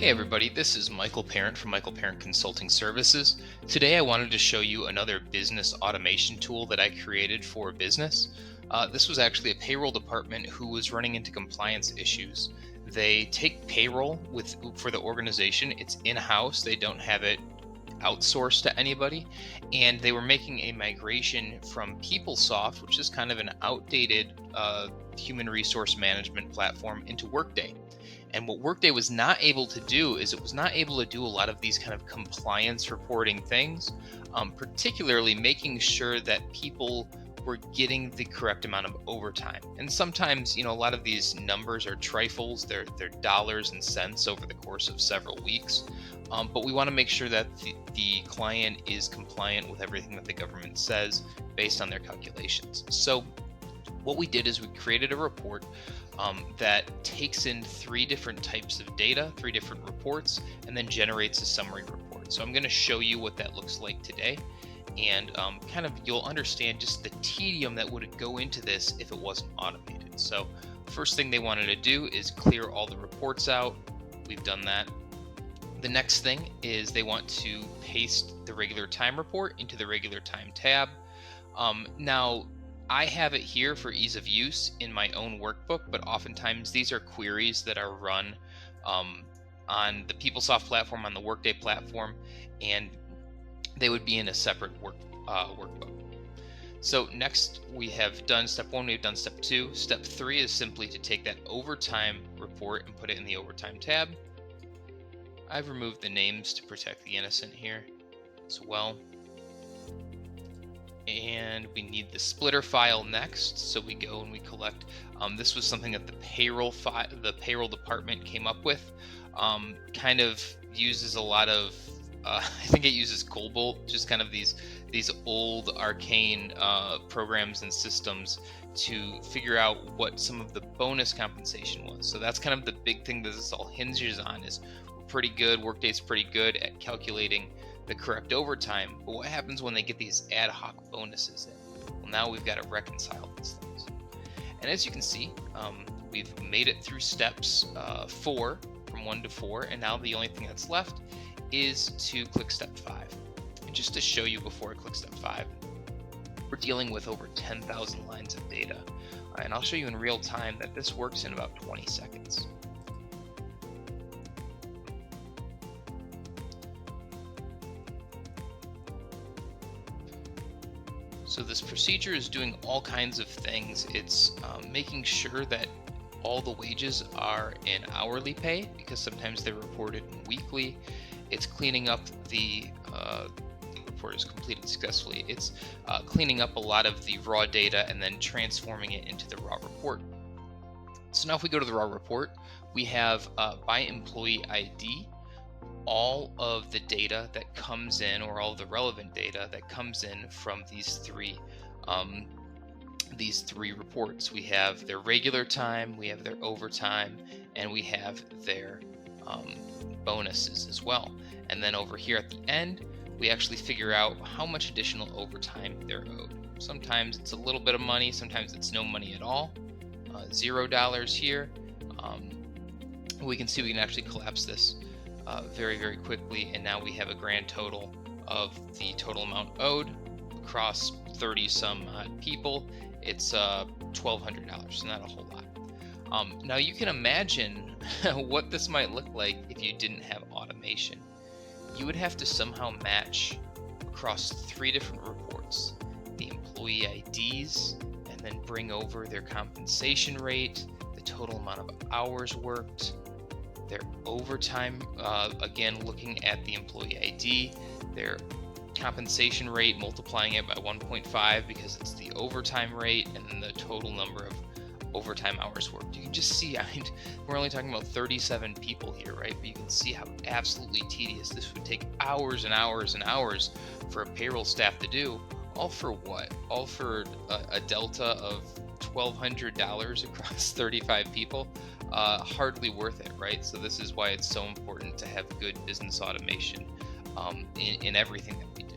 Hey everybody, this is Michael Parent from Michael Parent Consulting Services. Today I wanted to show you another business automation tool that I created for a business. This was actually a payroll department who was running into compliance issues. They take payroll for the organization. It's in-house. They don't have it outsourced to anybody, and they were making a migration from PeopleSoft, which is kind of an outdated human resource management platform, into Workday. And what Workday was not able to do is it was not able to do a lot of these kind of compliance reporting things, particularly making sure that people were getting the correct amount of overtime. And sometimes, a lot of these numbers are trifles, they're dollars and cents over the course of several weeks. But we want to make sure that the client is compliant with everything that the government says based on their calculations. So what we did is we created a report that takes in three different types of data, three different reports, and then generates a summary report. So I'm going to show you what that looks like today, and you'll understand just the tedium that would go into this if it wasn't automated. So first thing they wanted to do is clear all the reports out. We've done that. The next thing is they want to paste the regular time report into the regular time tab. Now, I have it here for ease of use in my own workbook, but oftentimes these are queries that are run on the PeopleSoft platform, on the Workday platform, and they would be in a separate workbook. So next we have done step 1, we've done step 2. Step 3 is simply to take that overtime report and put it in the overtime tab. I've removed the names to protect the innocent here as well. And we need the splitter file next, so we go and we collect. This was something that the payroll department came up with. Kind of uses a lot of, I think it uses Cobalt, just kind of these old arcane programs and systems to figure out what some of the bonus compensation was. So that's kind of the big thing that this all hinges on. Is we're pretty good. Workday's pretty good at calculating the correct overtime, but what happens when they get these ad hoc bonuses in? Well, now we've got to reconcile these things. And as you can see, we've made it through steps 4, from 1 to 4, and now the only thing that's left is to click step 5. And just to show you before I click step 5, we're dealing with over 10,000 lines of data, and I'll show you in real time that this works in about 20 seconds. So this procedure is doing all kinds of things. It's making sure that all the wages are in hourly pay, because sometimes they're reported in weekly. It's cleaning up the report is completed successfully. It's cleaning up a lot of the raw data and then transforming it into the raw report. So now if we go to the raw report, we have by employee ID, all of the data that comes in, or all of the relevant data that comes in from these three reports. We have their regular time, we have their overtime, and we have their bonuses as well. And then over here at the end, we actually figure out how much additional overtime they're owed. Sometimes it's a little bit of money, sometimes it's no money at all. $0 here. We can see we can actually collapse this very, very quickly, and now we have a grand total of the total amount owed across 30 some odd people. It's $1,200, so not a whole lot. Now you can imagine what this might look like if you didn't have automation. You would have to somehow match across 3 different reports the employee IDs, and then bring over their compensation rate, the total amount of hours worked, their overtime, again looking at the employee ID, their compensation rate, multiplying it by 1.5 because it's the overtime rate, and then the total number of overtime hours worked. You can just see, we're only talking about 37 people here, right? But you can see how absolutely tedious this would take. Hours and hours and hours for a payroll staff to do. All for what? All for a delta of $1,200 across 35 people? Hardly worth it, right? So this is why it's so important to have good business automation in everything that we do.